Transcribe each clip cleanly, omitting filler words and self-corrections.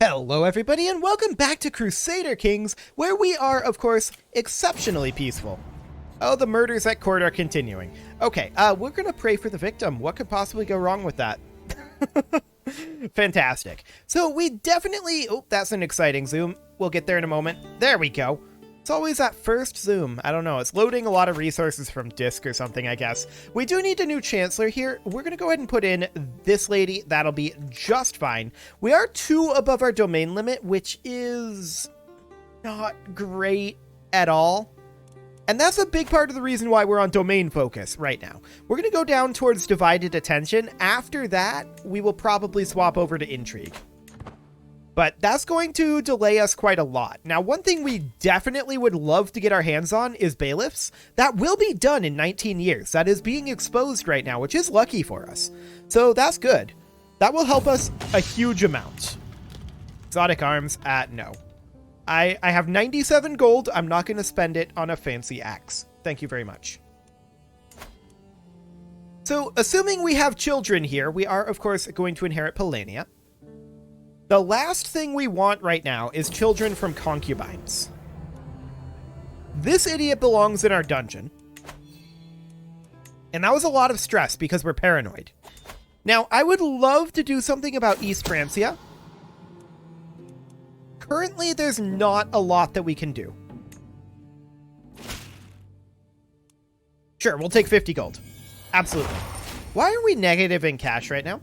Hello everybody and welcome back to Crusader Kings, where we are, of course, exceptionally peaceful. Oh, the murders at court are continuing. Okay, we're gonna pray for the victim. What could possibly go wrong with that? Fantastic. So we definitely... Oh, that's an exciting zoom. We'll get there in a moment. There we go. It's always that first zoom. I don't know. It's loading a lot of resources from disk or something, I guess. We do need a new chancellor here. We're going to go ahead and put in this lady. That'll be just fine. We are 2 above our domain limit, which is not great at all. And that's a big part of the reason why we're on domain focus right now. We're going to go down towards divided attention. After that, we will probably swap over to intrigue. But that's going to delay us quite a lot. Now, one thing we definitely would love to get our hands on is bailiffs. That will be done in 19 years. That is being exposed right now, which is lucky for us. So that's good. That will help us a huge amount. Exotic arms, no. I have 97 gold. I'm not going to spend it on a fancy axe. Thank you very much. So, assuming we have children here, we are, of course, going to inherit Polania. The last thing we want right now is children from concubines. This idiot belongs in our dungeon. And that was a lot of stress because we're paranoid. Now, I would love to do something about East Francia. Currently, there's not a lot that we can do. Sure, we'll take 50 gold. Absolutely. Why are we negative in cash right now?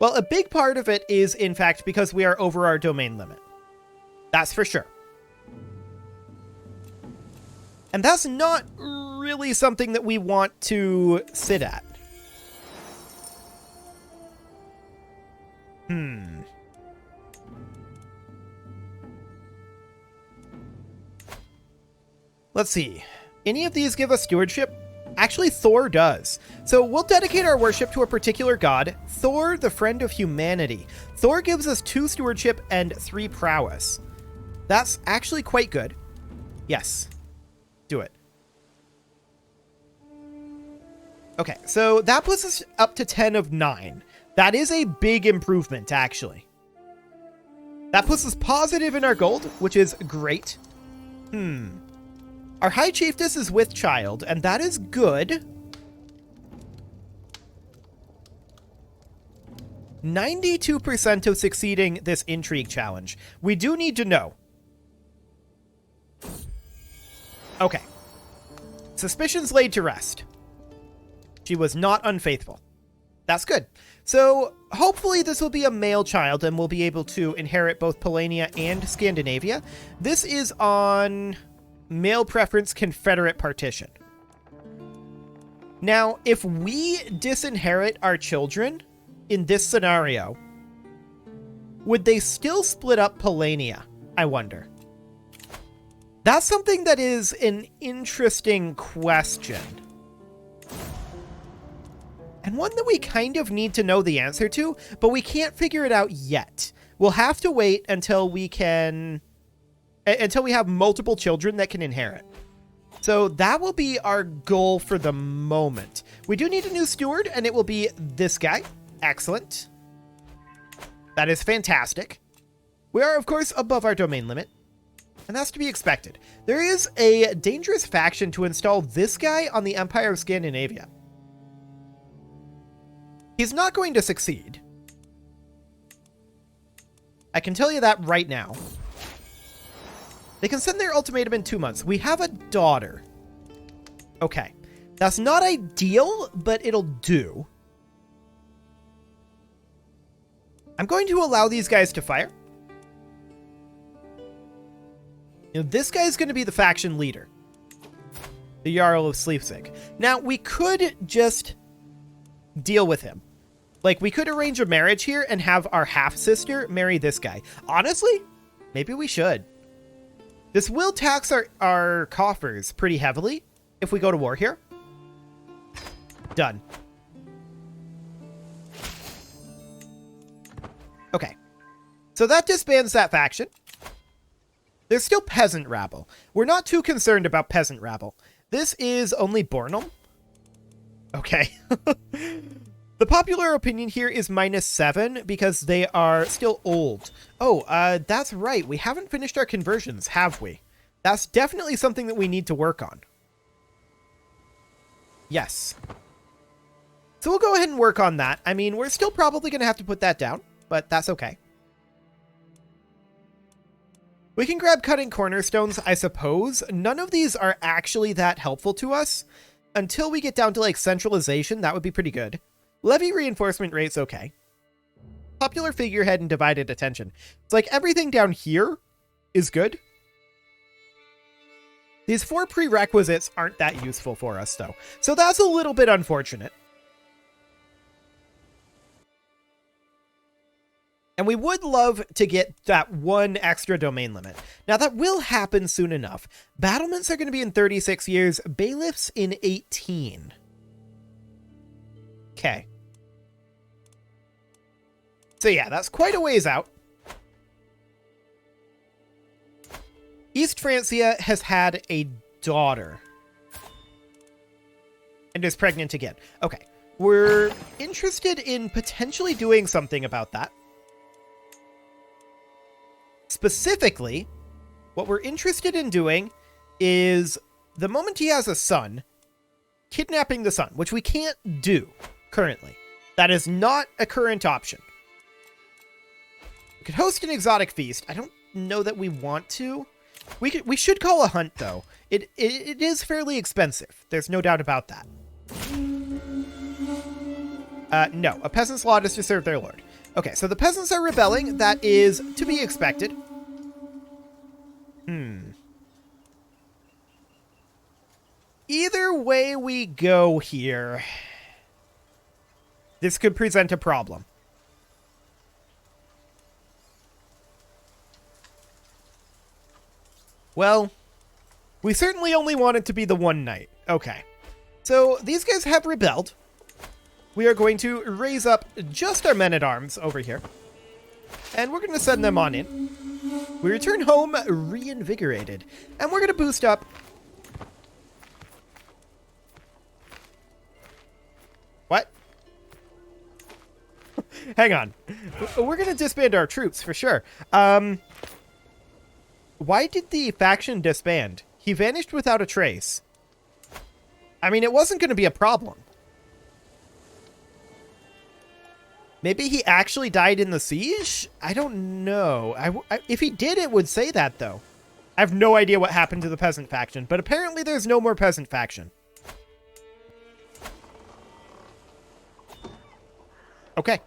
Well, a big part of it is, in fact, because we are over our domain limit. That's for sure. And that's not really something that we want to sit at. Let's see. Any of these give us stewardship? Actually, Thor does. So we'll dedicate our worship to a particular god, Thor, the friend of humanity. Thor gives us 2 stewardship and 3 prowess. That's actually quite good. Yes. Do it. Okay, so that puts us up to 10 of 9. That is a big improvement, actually. That puts us positive in our gold, which is great. Our High Chiefess is with child, and that is good. 92% of succeeding this intrigue challenge. We do need to know. Okay. Suspicions laid to rest. She was not unfaithful. That's good. So, hopefully this will be a male child, and we'll be able to inherit both Polania and Scandinavia. This is on... male preference Confederate partition. Now, if we disinherit our children in this scenario, would they still split up Polania? I wonder. That's something that is an interesting question. And one that we kind of need to know the answer to, but we can't figure it out yet. We'll have to wait until we can... until we have multiple children that can inherit. So that will be our goal for the moment. We do need a new steward, and it will be this guy. Excellent. That is fantastic. We are, of course, above our domain limit, and that's to be expected. There is a dangerous faction to install this guy on the Empire of Scandinavia. He's not going to succeed. I can tell you that right now. They can send their ultimatum in 2 months. We have a daughter. Okay. That's not ideal, but it'll do. I'm going to allow these guys to fire. You know, this guy's going to be the faction leader. The Jarl of Sleipzig. Now, we could just deal with him. Like, we could arrange a marriage here and have our half-sister marry this guy. Honestly, maybe we should. This will tax our coffers pretty heavily if we go to war here. Done. Okay. So that disbands that faction. There's still peasant rabble. We're not too concerned about peasant rabble. This is only Bornholm. Okay. The popular opinion here is -7 because they are still old. Oh, that's right. We haven't finished our conversions, have we? That's definitely something that we need to work on. Yes. So we'll go ahead and work on that. I mean, we're still probably going to have to put that down, but that's okay. We can grab cutting cornerstones, I suppose. None of these are actually that helpful to us. Until we get down to, like, centralization, that would be pretty good. Levy reinforcement rate's okay. Popular figurehead and divided attention. It's like everything down here is good. These 4 prerequisites aren't that useful for us, though. So that's a little bit unfortunate. And we would love to get that 1 extra domain limit. Now, that will happen soon enough. Battlements are going to be in 36 years, bailiffs in 18. Okay. So yeah, that's quite a ways out. East Francia has had a daughter. And is pregnant again. Okay. We're interested in potentially doing something about that. Specifically, what we're interested in doing is, the moment he has a son, kidnapping the son, which we can't do currently. That is not a current option. We could host an exotic feast. I don't know that we want to. We should call a hunt, though. It is fairly expensive. There's no doubt about that. No, a peasant's lot is to serve their lord. Okay, so the peasants are rebelling. That is to be expected. Either way we go here, this could present a problem. Well, we certainly only want it to be the one night. Okay. So these guys have rebelled. We are going to raise up just our men-at-arms over here. And we're going to send them on in. We return home reinvigorated. And we're going to boost up. What? Hang on. We're going to disband our troops for sure. Why did the faction disband? He vanished without a trace. I mean, it wasn't going to be a problem. Maybe he actually died in the siege? I don't know. If he did, it would say that, though. I have no idea what happened to the peasant faction, but apparently there's no more peasant faction. Okay.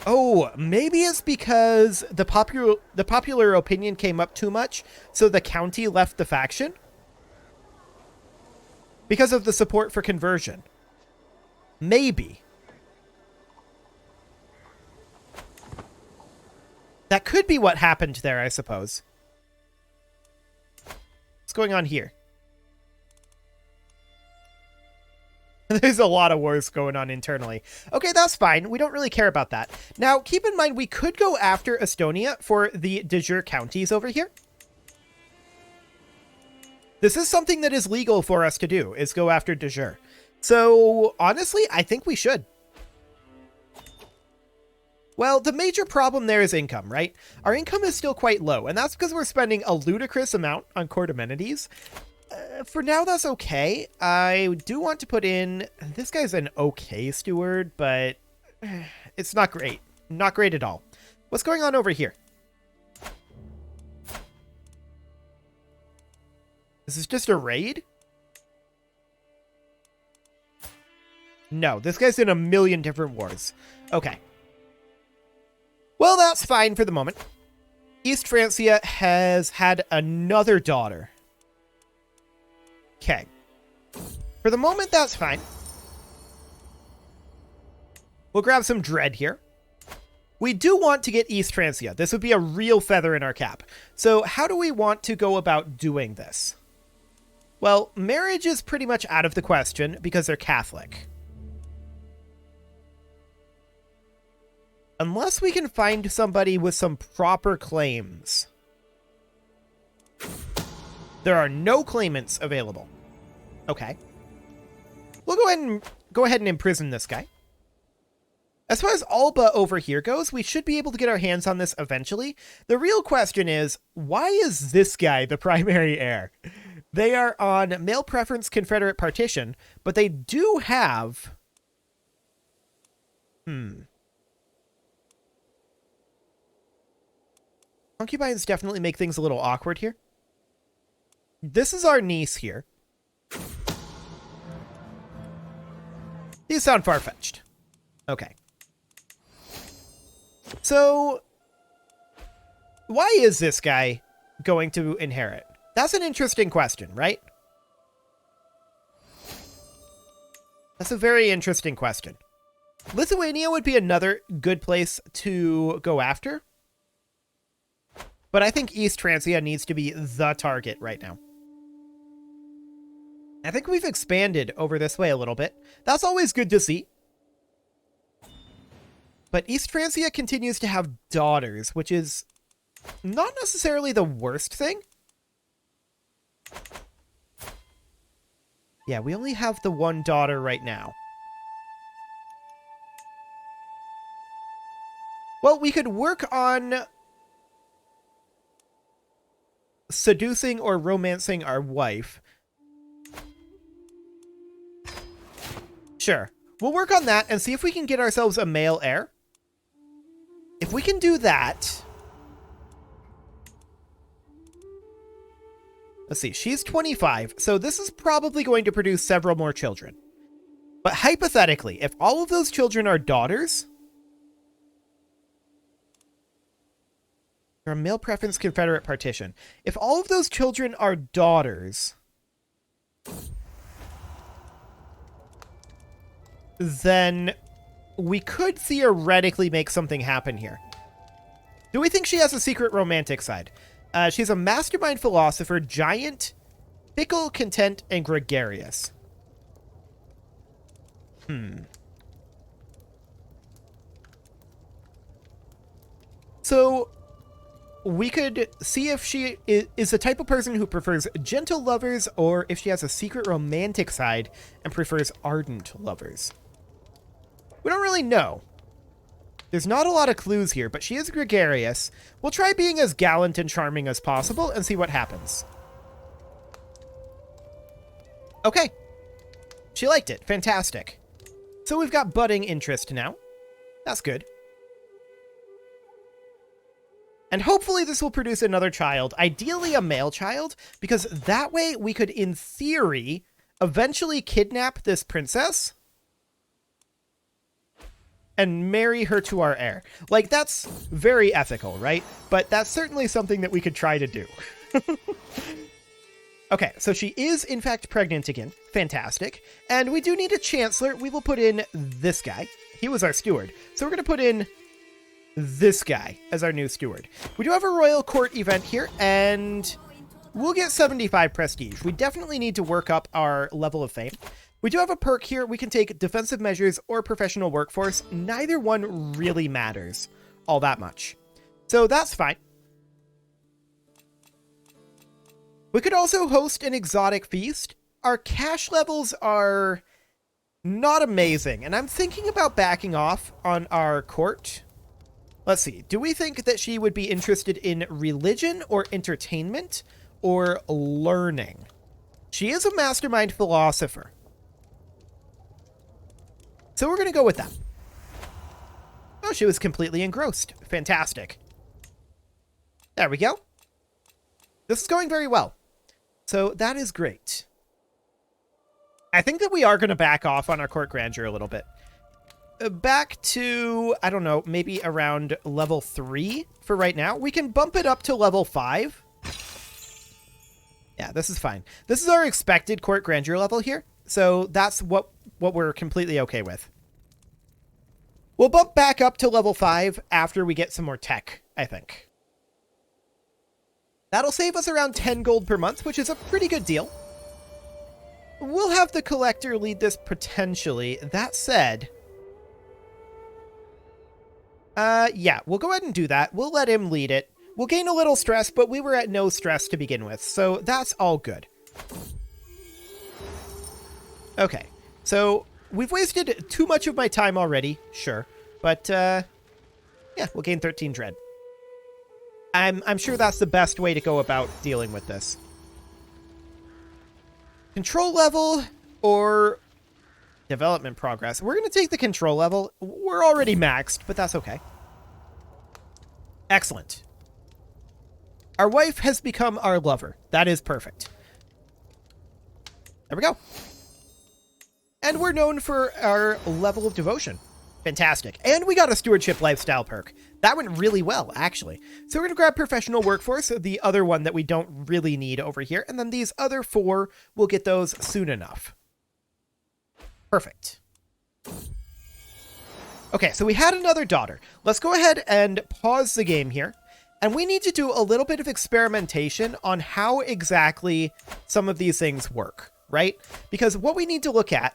Oh, maybe it's because the popular opinion came up too much, so the county left the faction? Because of the support for conversion. Maybe. That could be what happened there, I suppose. What's going on here? There's a lot of wars going on internally. Okay, that's fine. We don't really care about that. Now, keep in mind, we could go after Estonia for the de jure counties over here. This is something that is legal for us to do, is go after de jure. So, honestly, I think we should. Well, the major problem there is income, right? Our income is still quite low, and that's because we're spending a ludicrous amount on court amenities. For now, that's okay. I do want to put in... This guy's an okay steward, but it's not great. Not great at all. What's going on over here? Is this just a raid? No, this guy's in a million different wars. Okay. Well, that's fine for the moment. East Francia has had another daughter. Okay. For the moment, that's fine. We'll grab some dread here. We do want to get East Francia. This would be a real feather in our cap. So how do we want to go about doing this? Well, marriage is pretty much out of the question because they're Catholic. Unless we can find somebody with some proper claims. There are no claimants available. Okay. We'll go ahead and imprison this guy. As far as Alba over here goes, we should be able to get our hands on this eventually. The real question is, why is this guy the primary heir? They are on male preference Confederate partition, but they do have... Concubines definitely make things a little awkward here. This is our niece here. These sound far-fetched. Okay. So, why is this guy going to inherit? That's an interesting question, right? That's a very interesting question. Lithuania would be another good place to go after. But I think East Francia needs to be the target right now. I think we've expanded over this way a little bit. That's always good to see. But East Francia continues to have daughters, which is not necessarily the worst thing. Yeah, we only have the one daughter right now. Well, we could work on seducing or romancing our wife. Sure. We'll work on that and see if we can get ourselves a male heir. If we can do that... Let's see, she's 25, so this is probably going to produce several more children. But hypothetically, if all of those children are daughters... Or a male preference Confederate partition. If all of those children are daughters... then we could theoretically make something happen here. Do we think she has a secret romantic side? She's a mastermind philosopher, giant, fickle, content, and gregarious. So, we could see if she is the type of person who prefers gentle lovers, or if she has a secret romantic side and prefers ardent lovers. We don't really know. There's not a lot of clues here, but she is gregarious. We'll try being as gallant and charming as possible and see what happens. Okay. She liked it. Fantastic. So we've got budding interest now. That's good. And hopefully this will produce another child, ideally a male child, because that way we could, in theory, eventually kidnap this princess and marry her to our heir. Like, that's very ethical, right? But that's certainly something that we could try to do. Okay, so she is, in fact, pregnant again. Fantastic. And we do need a chancellor. We will put in this guy. He was our steward. So we're going to put in this guy as our new steward. We do have a royal court event here, and we'll get 75 prestige. We definitely need to work up our level of fame. We do have a perk here. We can take defensive measures or professional workforce. Neither one really matters all that much. So that's fine. We could also host an exotic feast. Our cash levels are not amazing, and I'm thinking about backing off on our court. Let's see. Do we think that she would be interested in religion or entertainment or learning? She is a mastermind philosopher. So we're going to go with that. Oh, she was completely engrossed. Fantastic. There we go. This is going very well. So that is great. I think that we are going to back off on our court grandeur a little bit. Back to, I don't know, maybe around level 3 for right now. We can bump it up to level 5. Yeah, this is fine. This is our expected court grandeur level here. So that's what we're completely okay with. We'll bump back up to level 5 after we get some more tech, I think. That'll save us around 10 gold per month, which is a pretty good deal. We'll have the collector lead this potentially. That said... yeah, we'll go ahead and do that. We'll let him lead it. We'll gain a little stress, but we were at no stress to begin with, so that's all good. Okay, so we've wasted too much of my time already, sure. But, yeah, we'll gain 13 dread. I'm sure that's the best way to go about dealing with this. Control level or development progress. We're going to take the control level. We're already maxed, but that's okay. Excellent. Our wife has become our lover. That is perfect. There we go. And we're known for our level of devotion. Fantastic. And we got a stewardship lifestyle perk. That went really well, actually. So we're going to grab professional workforce, the other one that we don't really need over here. And then these other 4, we'll get those soon enough. Perfect. Okay, so we had another daughter. Let's go ahead and pause the game here. And we need to do a little bit of experimentation on how exactly some of these things work, right? Because what we need to look at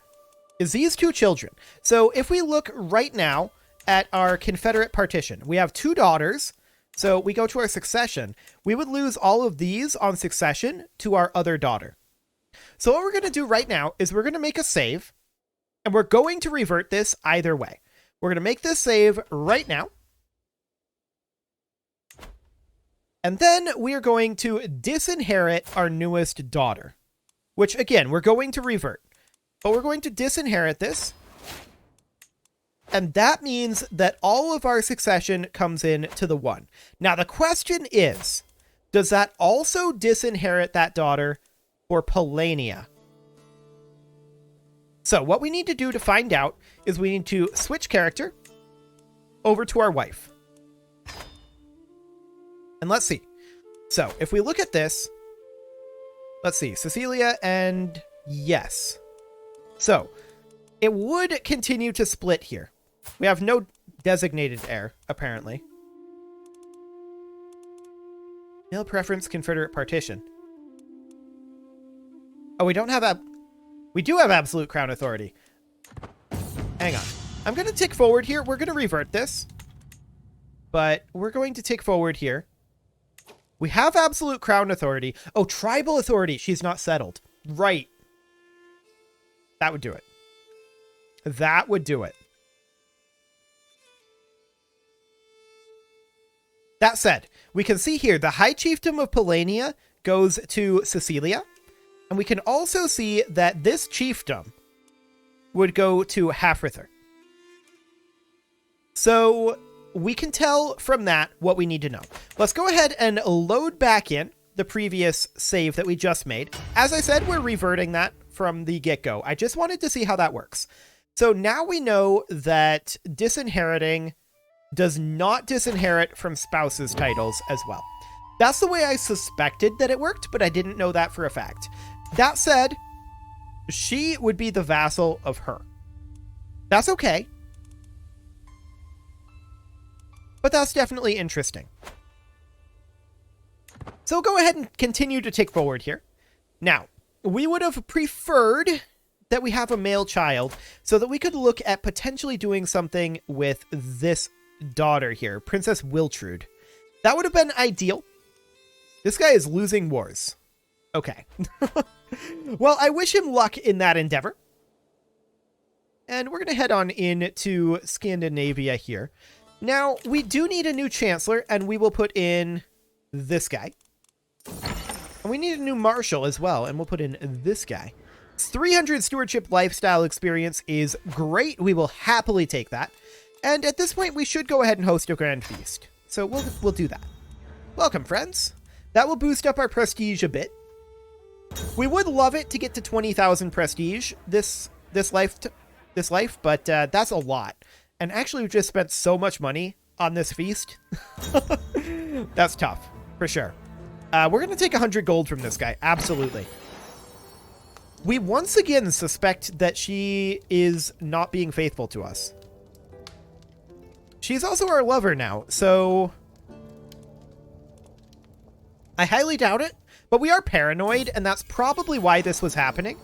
is these 2 children. So if we look right now at our Confederate partition, we have 2 daughters. So we go to our succession. We would lose all of these on succession to our other daughter. So what we're going to do right now is we're going to make a save. And we're going to revert this either way. We're going to make this save right now. And then we are going to disinherit our newest daughter, which again, we're going to revert, but we're going to disinherit this. And that means that all of our succession comes in to the 1. Now, the question is, does that also disinherit that daughter for Polania? So what we need to do to find out is we need to switch character over to our wife. And let's see. So if we look at this, let's see, Cecilia and yes. So it would continue to split here. We have no designated heir, apparently. Male preference, Confederate partition. Oh, we don't have we do have absolute crown authority. Hang on. I'm going to tick forward here. We're going to revert this. But we're going to tick forward here. We have absolute crown authority. Oh, tribal authority. She's not settled. Right. That would do it. That would do it. That said, we can see here the High Chiefdom of Polania goes to Cecilia. And we can also see that this chiefdom would go to Hafrither. So we can tell from that what we need to know. Let's go ahead and load back in the previous save that we just made. As I said, we're reverting that from the get-go. I just wanted to see how that works. So now we know that disinheriting does not disinherit from spouses' titles as well. That's the way I suspected that it worked, but I didn't know that for a fact. That said, she would be the vassal of her. That's okay. But that's definitely interesting. So we'll go ahead and continue to tick forward here. Now, we would have preferred that we have a male child so that we could look at potentially doing something with this daughter here, Princess Wiltrude. That would have been ideal. This guy is losing wars. Okay. Well, I wish him luck in that endeavor. And we're going to head on into Scandinavia here. Now, we do need a new chancellor, and we will put in this guy. And we need a new marshal as well, and we'll put in this guy. 300 stewardship lifestyle experience is great. We will happily take that. And at this point, we should go ahead and host a grand feast. So we'll do that. Welcome, friends. That will boost up our prestige a bit. We would love it to get to 20,000 prestige this life, but that's a lot. And actually, we've just spent so much money on this feast. That's tough, for sure. We're going to take 100 gold from this guy. Absolutely. We once again suspect that she is not being faithful to us. She's also our lover now, so I highly doubt it, but we are paranoid, and that's probably why this was happening.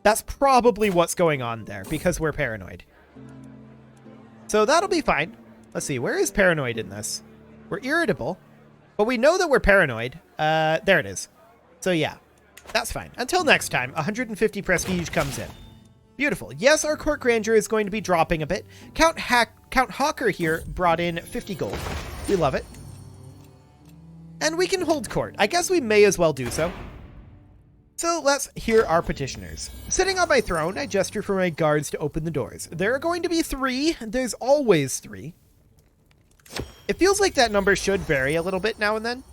That's probably what's going on there, because we're paranoid. So that'll be fine. Let's see, where is paranoid in this? We're irritable, but we know that we're paranoid. There it is. So yeah, that's fine. Until next time, 150 prestige comes in. Beautiful. Yes, our court grandeur is going to be dropping a bit. Count Hawker here brought in 50 gold. We love it. And we can hold court. I guess we may as well do so. So let's hear our petitioners. Sitting on my throne, I gesture for my guards to open the doors. There are going to be 3. There's always 3. It feels like that number should vary a little bit now and then.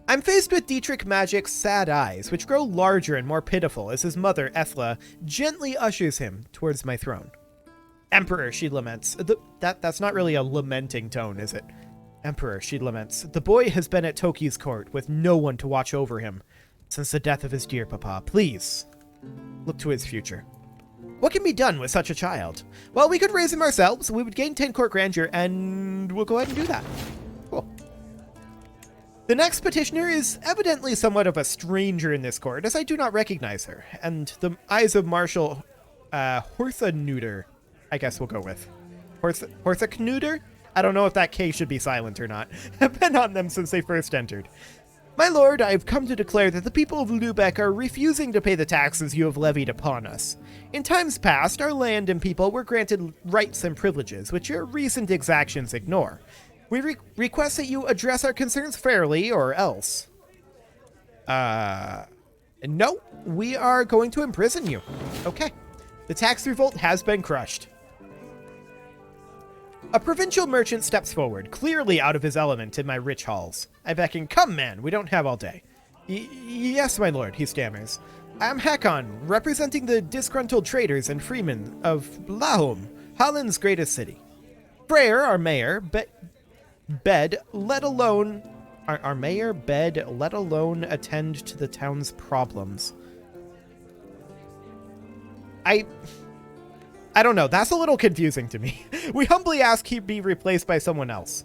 I'm faced with Dietrich Magic's sad eyes, which grow larger and more pitiful as his mother, Ethla, gently ushers him towards my throne. Emperor, she laments. That's not really a lamenting tone, is it? Emperor, she laments. The boy has been at Toki's court with no one to watch over him since the death of his dear papa. Please, look to his future. What can be done with such a child? Well, we could raise him ourselves. We would gain 10 court grandeur, and we'll go ahead and do that. Cool. The next petitioner is evidently somewhat of a stranger in this court, as I do not recognize her. And the eyes of Marshal Horthanuder, I guess we'll go with. Horthaknuder? I don't know if that K should be silent or not. I've been on them since they first entered. My lord, I have come to declare that the people of Lübeck are refusing to pay the taxes you have levied upon us. In times past, our land and people were granted rights and privileges, which your recent exactions ignore. We request that you address our concerns fairly, or else. No, we are going to imprison you. Okay. The tax revolt has been crushed. A provincial merchant steps forward, clearly out of his element in my rich halls. I beckon, come man, we don't have all day. Yes, my lord, he stammers. I am Hakon, representing the disgruntled traders and freemen of Lahom, Holland's greatest city. Freyr, our mayor, let alone attend to the town's problems. I don't know. That's a little confusing to me. We humbly ask he be replaced by someone else.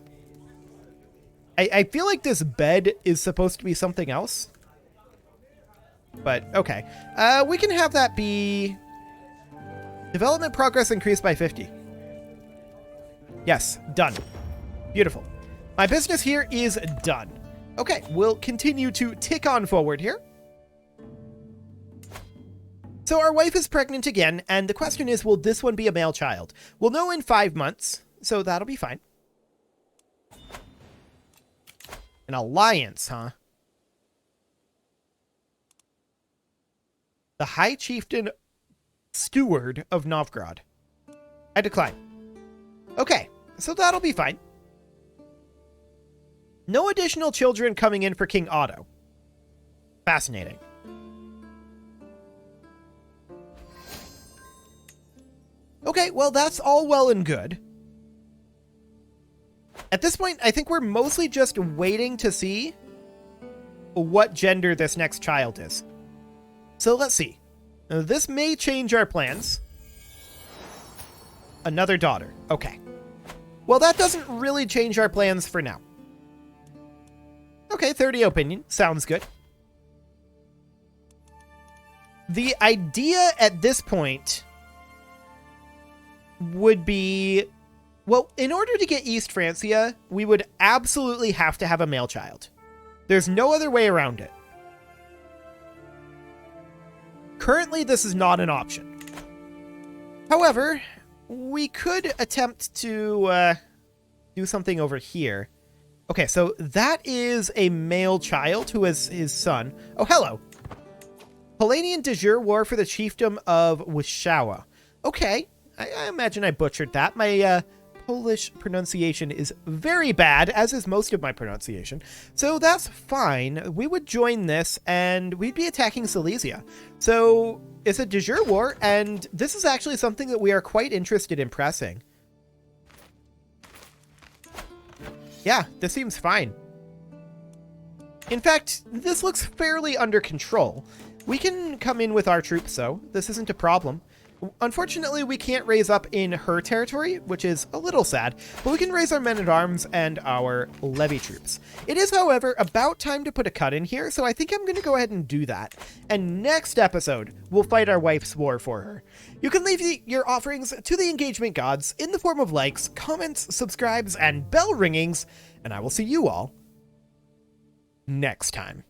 I feel like this bed is supposed to be something else. But, okay. We can have that be... Development progress increased by 50. Yes, done. Beautiful. My business here is done. Okay, we'll continue to tick on forward here. So our wife is pregnant again, and the question is, will this one be a male child? We'll know in 5 months, so that'll be fine. An alliance, huh? The High Chieftain Steward of Novgorod. I decline. Okay, so that'll be fine. No additional children coming in for King Otto. Fascinating. Okay, well, that's all well and good. At this point, I think we're mostly just waiting to see what gender this next child is. So let's see. Now, this may change our plans. Another daughter. Okay. Well, that doesn't really change our plans for now. Okay, 30 opinion. Sounds good. The idea at this point would be, well, in order to get East Francia, we would absolutely have to have a male child. There's no other way around it. Currently, this is not an option. However, we could attempt to do something over here. Okay, so that is a male child who is his son. Oh, hello. Polanian de jure war for the chiefdom of Wishawa. Okay. I imagine I butchered that. My Polish pronunciation is very bad, as is most of my pronunciation. So that's fine. We would join this, and we'd be attacking Silesia. So it's a de jure war, and this is actually something that we are quite interested in pressing. Yeah, this seems fine. In fact, this looks fairly under control. We can come in with our troops, though. This isn't a problem. Unfortunately, we can't raise up in her territory, which is a little sad, but we can raise our men-at-arms and our levy troops. It is, however, about time to put a cut in here, so I think I'm going to go ahead and do that. And next episode, we'll fight our wife's war for her. You can leave your offerings to the engagement gods in the form of likes, comments, subscribes, and bell ringings, and I will see you all next time.